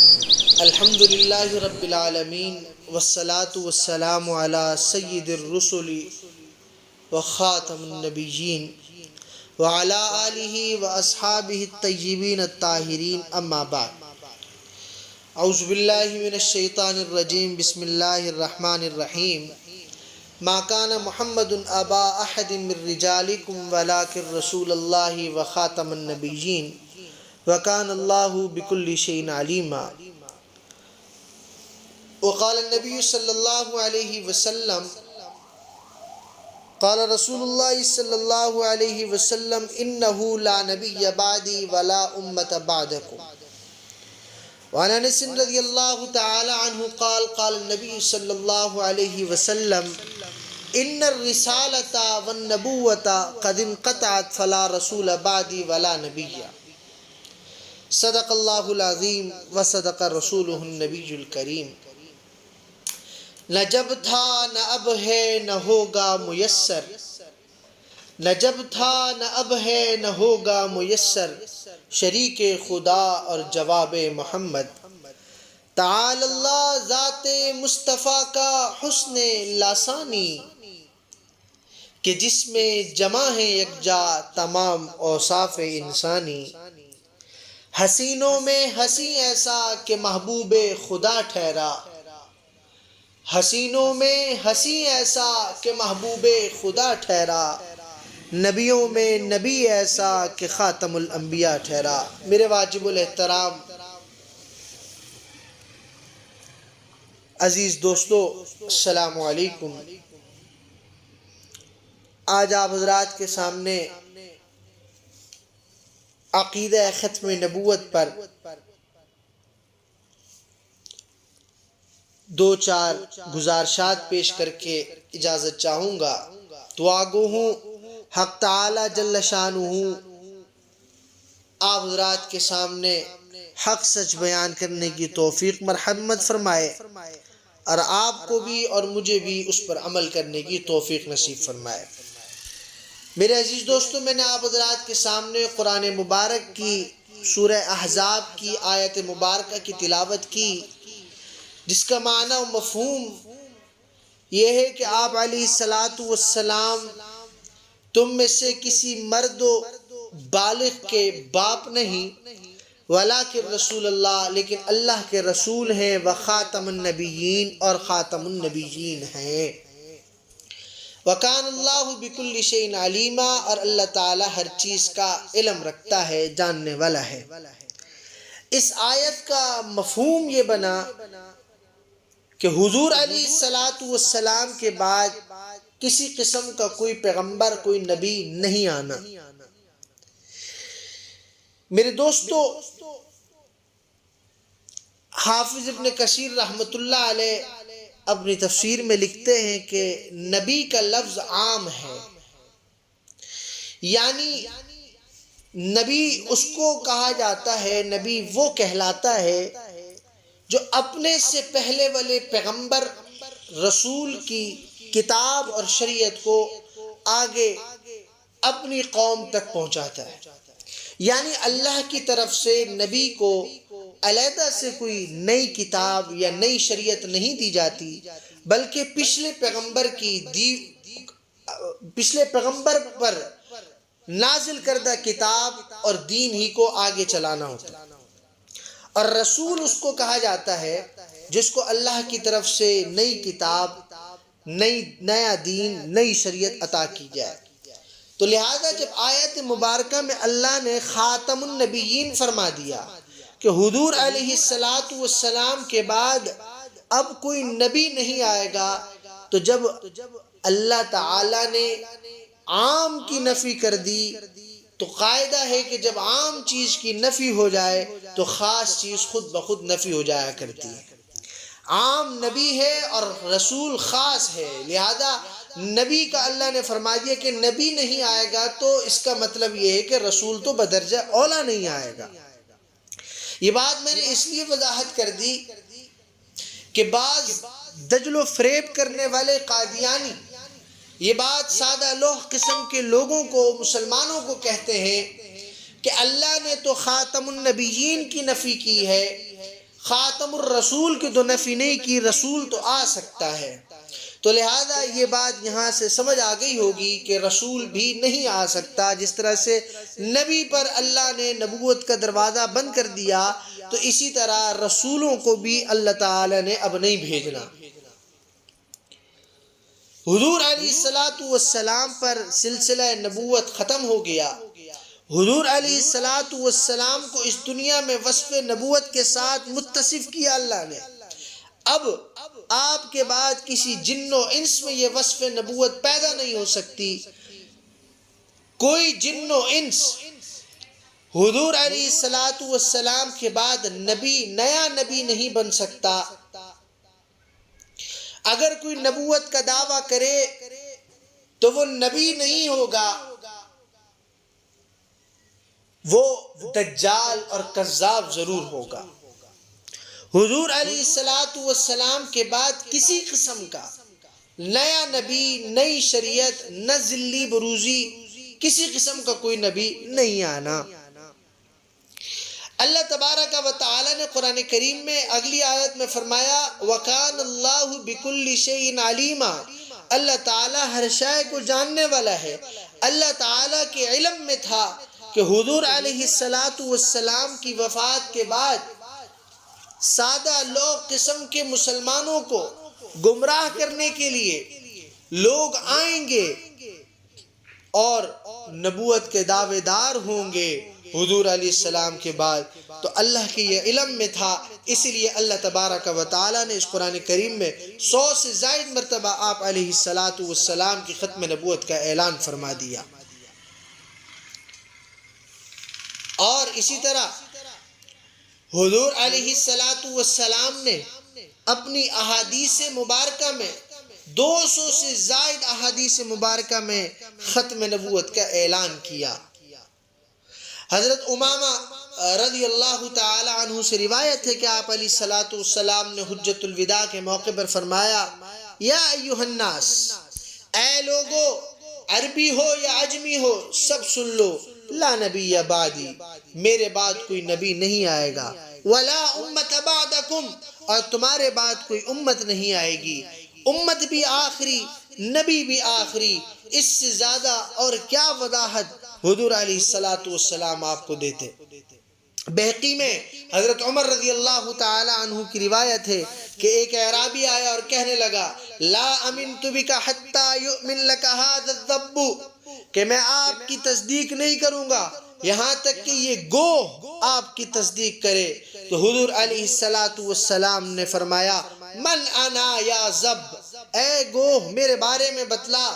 الحمد للہ رب العالمین والصلاة والسلام علی سید الرسل وخاتم النبیین وعلی آلہ واصحابہ الطیبین الطاہرین اما بعد اعوذ باللہ من الشیطان الرجیم بسم اللہ الرحمن الرحیم ما کان محمد ابا احد من رجالکم ولکن رسول اللہ وخاتم النبیین وکان اللہ بکل شیء علیما وقال النبی صلی اللہ علیہ وسلم قال رسول اللہ صلی اللہ علیہ وسلم انہ لا نبی بعدی ولا امت بعدکم وعن انس رضی اللہ تعالی عنہ قال قال النبی صلی اللہ علیہ وسلم ان الرسالۃ والنبوۃ قد انقطعت فلا رسول بعدی ولا نبی صدق اللہ العظیم وصدق رسولہ النبی الکریم۔ نہ جب تھا نہ اب ہے نہ ہوگا میسر، نہ جب تھا نہ اب ہے نہ ہوگا میسر، شریک خدا اور جواب محمد۔ تعالی اللہ ذات مصطفیٰ کا حسن لاسانی، کہ جس میں جمع ہے یکجا تمام اوصاف انسانی۔ حسینوں میں حسین ایسا کہ محبوب خدا ٹھہرا، حسینوں میں حسین ایسا کہ محبوب خدا ٹھہرا، نبیوں میں نبی ایسا کہ خاتم الانبیاء ٹھہرا۔ میرے واجب الاحترام عزیز دوستو، السلام علیکم۔ آج آپ حضرات کے سامنے عقیدہ ختم نبوت پر دو چار گزارشات پیش کر کے اجازت چاہوں گا۔ دعا گو ہوں حق تعالی جل شانہ آپ حضرات کے سامنے حق سچ بیان کرنے کی توفیق مرحمت فرمائے، اور آپ کو بھی اور مجھے بھی اس پر عمل کرنے کی توفیق نصیب فرمائے۔ میرے عزیز دوستو، میں نے آپ حضرات کے سامنے قرآن مبارک کی سورہ احزاب کی آیت مبارکہ کی تلاوت کی، جس کا معنی و مفہوم یہ ہے کہ آپ علیہ السلام تم میں سے کسی مرد و بالغ کے باپ نہیں، ولیکن رسول اللہ، لیکن اللہ کے رسول ہیں، وخاتم النبیین، اور خاتم النبیین ہیں۔ وکان اللہ بکل شیء علیما، اور اللہ تعالی ہر چیز کا علم رکھتا ہے، جاننے والا ہے۔ اس آیت کا مفہوم یہ بنا کہ حضور علیہ السلام کے بعد کسی قسم کا کوئی پیغمبر، کوئی نبی نہیں آنا۔ میرے دوستو، حافظ ابن کثیر رحمۃ اللہ علیہ اپنی تفسیر میں لکھتے ہیں کہ نبی کا لفظ عام ہے، یعنی نبی اس کو کہا جاتا ہے، نبی وہ کہلاتا ہے جو اپنے سے پہلے والے پیغمبر رسول کی کتاب اور شریعت کو آگے اپنی قوم تک پہنچاتا ہے۔ یعنی اللہ کی طرف سے نبی کو علیحدہ سے کوئی نئی کتاب یا نئی شریعت نہیں دی جاتی، بلکہ پچھلے پیغمبر پر نازل کردہ کتاب اور دین ہی کو آگے چلانا ہوتا ہے، اور رسول اس کو کہا جاتا ہے جس کو اللہ کی طرف سے نئی کتاب، نیا دین، نئی شریعت عطا کی جائے۔ تو لہذا جب آیت مبارکہ میں اللہ نے خاتم النبیین فرما دیا کہ حضور علیہ السلام کے بعد اب کوئی نبی نہیں آئے گا، تو جب اللہ تعالی نے عام کی نفی کر دی، تو قاعدہ ہے کہ جب عام چیز کی نفی ہو جائے تو خاص چیز خود بخود نفی ہو جایا کرتی ہے۔ عام نبی ہے اور رسول خاص ہے، لہذا نبی کا اللہ نے فرما دیا کہ نبی نہیں آئے گا، تو اس کا مطلب یہ ہے کہ رسول تو بدرجہ اولا نہیں آئے گا۔ یہ بات میں نے اس لیے وضاحت کر دی کہ بعض دجل و فریب کرنے والے قادیانی یہ بات سادہ لوح قسم کے لوگوں کو، مسلمانوں کو کہتے ہیں کہ اللہ نے تو خاتم النبیین کی نفی کی ہے، خاتم الرسول کی تو نفی نہیں کی، رسول تو آ سکتا ہے، تو لہذا یہ بات یہاں سے سمجھ آ گئی ہوگی کہ رسول بھی نہیں آ سکتا۔ جس طرح سے نبی پر اللہ نے نبوت کا دروازہ بند کر دیا، تو اسی طرح رسولوں کو بھی اللہ تعالی نے اب نہیں بھیجنا۔ حضور علیہ السلام پر سلسلہ نبوت ختم ہو گیا۔ حضور علیہ السلام کو اس دنیا میں وصف نبوت کے ساتھ متصف کیا اللہ نے۔ اب آپ کے بعد کسی جن و انس میں یہ وصف نبوت پیدا نہیں ہو سکتی۔ کوئی جن و انس حضور علیہ السلام کے بعد نیا نبی نہیں بن سکتا۔ اگر کوئی نبوت کا دعویٰ کرے تو وہ نبی نہیں ہوگا، وہ دجال اور کذاب ضرور ہوگا۔ حضور علیہ السلام کے بعد کسی قسم کا نیا نبی، نئی شریعت، نہ ذلی بروزی، کسی قسم کا کوئی نبی نہیں آنا۔ اللہ تبارک و تعالی نے قرآن کریم میں اگلی آیت میں فرمایا وَكَانَ اللَّهُ بِكُلِّ شَيْءٍ عَلِيمًا، اللہ تعالیٰ ہر شے کو جاننے والا ہے۔ اللہ تعالیٰ کے علم میں تھا کہ حضور علیہ السلام کی وفات کے بعد سادہ لوگ قسم کے مسلمانوں کو گمراہ کرنے کے لیے لوگ آئیں گے اور نبوت کے دعوے دار ہوں گے حضور علیہ السلام کے بعد، تو اللہ کے یہ علم میں تھا، اسی لیے اللہ تبارک و تعالی نے اس قرآن کریم میں 100 سے زائد مرتبہ آپ علیہ السلام کی ختم نبوت کا اعلان فرما دیا۔ اور اسی طرح حضور علیہ السلام نے اپنی احادیث مبارکہ میں 200 سے زائد احادیث مبارکہ میں ختم نبوت کا اعلان کیا۔ حضرت امامہ رضی اللہ تعالی عنہ سے روایت ہے کہ آپ علیہ السلام نے حجت الوداع کے موقع پر فرمایا یا ایھا الناس، اے لوگو، عربی ہو یا عجمی ہو سب سن لو، لا نبی بعدی، میرے بعد کوئی نبی نہیں آئے گا، ولا امت بعدکم، اور تمہارے بعد کوئی امت نہیں آئے گی۔ امت بھی آخری، نبی بھی آخری، اس سے زیادہ اور کیا وضاحت حضور علیہ السلام آپ کو دیتے۔ بہقی میں حضرت عمر رضی اللہ تعالی عنہ کی روایت ہے کہ ایک اعرابی آیا اور کہنے لگا لا امنت بک حتی یؤمن لک ھذا الذب، کہ میں آپ کی تصدیق نہیں کروں گا یہاں تک کہ یہ گوہ آپ کی تصدیق کرے۔ تو حضور علیہ السلام نے فرمایا من انا یا ذب، اے گوہ میرے بارے میں بتلا۔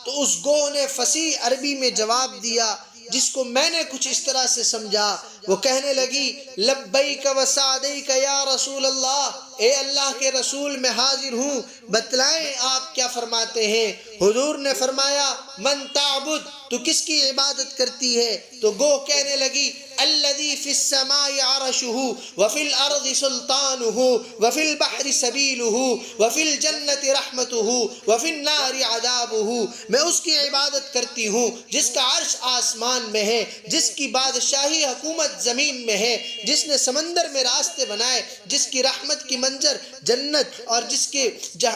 تو اس گوہ نے فصیح عربی میں جواب دیا جس کو میں نے کچھ اس طرح سے سمجھا، وہ کہنے لگی لبیک و سعدیک یا رسول اللہ، اے اللہ کے رسول میں حاضر ہوں، بتلائیں آپ کیا فرماتے ہیں۔ حضور نے فرمایا من تعبد، تو کس کی عبادت کرتی ہے؟ تو گوہ کہنے لگی الذی فی السماء عرشہ وفی الارض سلطانہ وفی البحر سبیلہ وفی الجنت رحمتہ وفی النار عذابہ، میں اس کی عبادت کرتی ہوں جس کا عرش آسمان میں ہے، جس کی بادشاہی حکومت زمین میں ہے، جس نے سمندر میں راستے بنائے، جس کی رحمت کی منظر جنت اور جس کے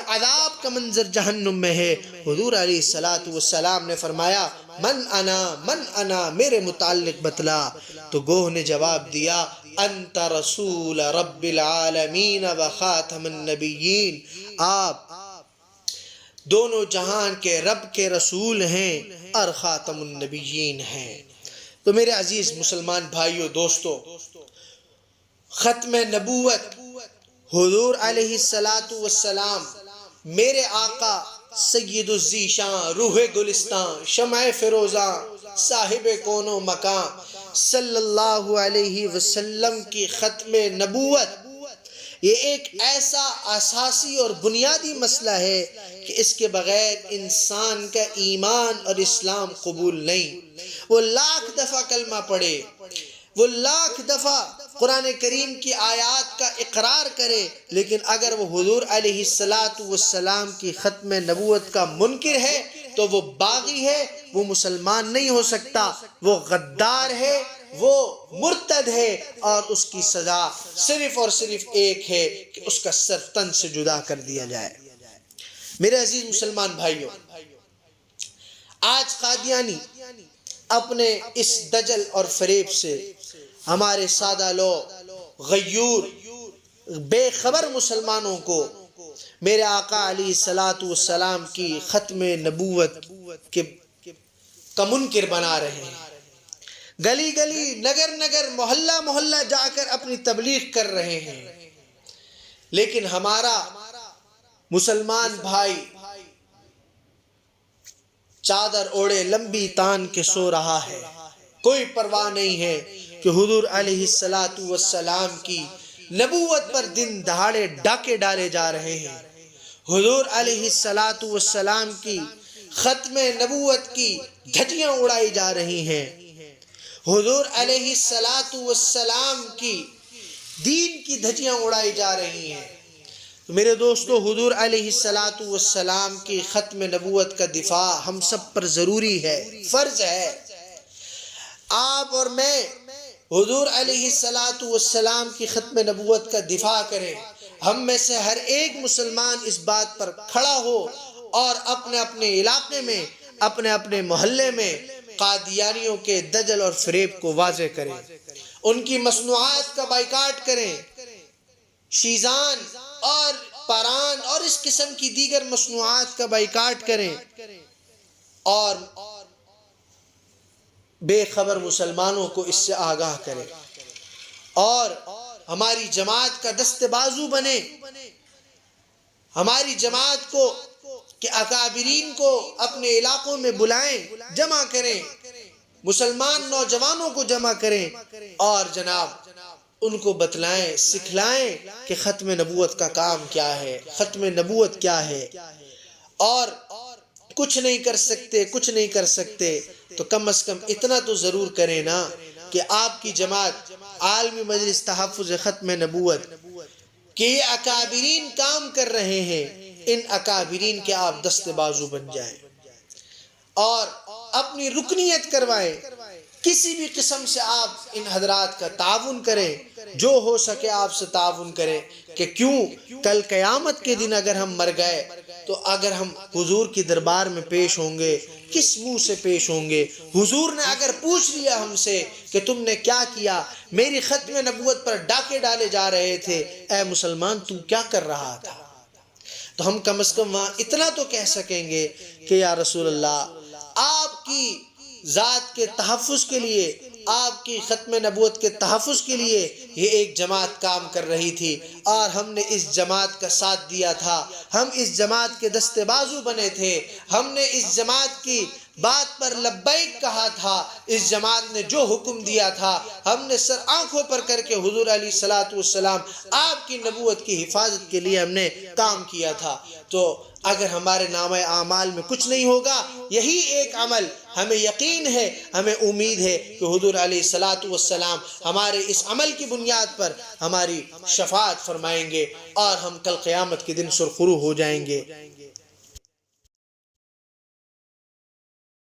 عذاب کا منظر جہنم میں ہے۔ حضور علیہ السلام نے فرمایا من انا، میرے متعلق بتلا۔ تو گوہ نے جواب دیا انت رسول رب العالمین و خاتم النبیین، آپ دونوں جہان کے رب کے رسول ہیں اور خاتم النبیین ہیں۔ تو میرے عزیز مسلمان بھائیو دوستو، ختم نبوت حضور علیہ السلام میرے آقا سید الذیشان، روح گلستان، شمع فروزاں، صاحب کون و مکان صلی اللہ علیہ وسلم کی ختم نبوت، یہ ایک ایسا اساسی اور بنیادی مسئلہ ہے کہ اس کے بغیر انسان کا ایمان اور اسلام قبول نہیں۔ وہ لاکھ دفعہ کلمہ پڑھے، وہ لاکھ دفعہ قرآن کریم کی آیات کا اقرار کرے، لیکن اگر وہ حضور علیہ السلام کی ختم نبوت کا منکر ہے تو وہ باغی ہے، وہ مسلمان نہیں ہو سکتا، وہ غدار ہے، وہ مرتد ہے اور اس کی سزا صرف اور صرف ایک ہے کہ اس کا سر تن سے جدا کر دیا جائے۔ میرے عزیز مسلمان بھائیوں، آج قادیانی اپنے اس دجل اور فریب سے ہمارے سادہ لوگ غیور بے خبر مسلمانوں کو میرے آقا علیہ الصلوۃ والسلام کی ختم نبوت کے منکر بنا رہے ہیں، گلی گلی نگر نگر محلہ محلہ جا کر اپنی تبلیغ کر رہے ہیں، لیکن ہمارا مسلمان بھائی چادر اوڑے لمبی تان کے سو رہا ہے، کوئی پرواہ نہیں ہے کہ حضور علیہ الصلوۃ والسلام کی نبوت پر دن دہاڑے ڈاکے ڈالے جا رہے ہیں، حضور علیہ الصلوۃ والسلام کی ختم نبوت کی دھجیاں اڑائی جا رہی ہیں، حضور علیہ الصلوۃ والسلام کی دین کی دھجیاں اڑائی جا رہی ہیں۔ میرے دوستو، حضور علیہ الصلوۃ والسلام کی ختم نبوت کا دفاع ہم سب پر ضروری ہے، فرض ہے۔ آپ اور میں حضور علیہ الصلوۃ والسلام کی ختم نبوت کا دفاع کریں۔ ہم میں سے ہر ایک مسلمان اس بات پر کھڑا ہو اور اپنے اپنے علاقے میں، اپنے اپنے محلے میں قادیانیوں کے دجل اور فریب کو واضح کریں، ان کی مصنوعات کا بائیکاٹ کریں، شیزان اور پاران اور اس قسم کی دیگر مصنوعات کا بائیکاٹ کریں اور بے خبر مسلمانوں کو اس سے آگاہ کریں، اور ہماری جماعت کا دست بازو بنے، ہماری جماعت کو کہ اکابرین کو اپنے علاقوں میں بلائیں، جمع کریں، مسلمان نوجوانوں کو جمع کریں اور جناب ان کو بتلائیں، سکھلائیں کہ ختم نبوت کا کام کیا ہے، ختم نبوت کیا ہے، اور کچھ نہیں کر سکتے، کچھ نہیں کر سکتے تو کم از کم اتنا تو ضرور کریں نا کہ آپ کی جماعت عالمی مجلس تحفظ ختم نبوت کہ یہ اکابرین کام کر رہے ہیں، ان اکابرین کے آپ دست بازو بن جائیں اور اپنی رکنیت کروائیں، کسی بھی قسم سے آپ ان حضرات کا تعاون کریں، جو ہو سکے آپ سے تعاون کریں، کہ کیوں کل قیامت کے دن اگر ہم مر گئے تو اگر ہم حضور کی دربار میں پیش ہوں گے کس منہ سے پیش ہوں گے؟ حضور نے اگر پوچھ لیا ہم سے کہ تم نے کیا کیا، میری ختم نبوت پر ڈاکے ڈالے جا رہے تھے، اے مسلمان تم کیا کر رہا تھا؟ تو ہم کم از کم وہاں اتنا تو کہہ سکیں گے کہ یا رسول اللہ، آپ کی ذات کے تحفظ کے لیے، آپ کی ختم نبوت کے تحفظ کے لیے یہ ایک جماعت کام کر رہی تھی اور ہم نے اس جماعت کا ساتھ دیا تھا، ہم اس جماعت کے دستے بازو بنے تھے، ہم نے اس جماعت کی بات پر لبیک کہا تھا، اس جماعت نے جو حکم دیا تھا ہم نے سر آنکھوں پر کر کے حضور علیہ الصلوۃ والسلام آپ کی نبوت کی حفاظت کے لیے ہم نے کام کیا تھا۔ تو اگر ہمارے نامہ اعمال میں کچھ نہیں ہوگا، یہی ایک عمل ہمیں یقین ہے، ہمیں امید ہے کہ حضور علیہ الصلوۃ والسلام ہمارے اس عمل کی بنیاد پر ہماری شفاعت فرمائیں گے اور ہم کل قیامت کے دن سرخرو ہو جائیں گے۔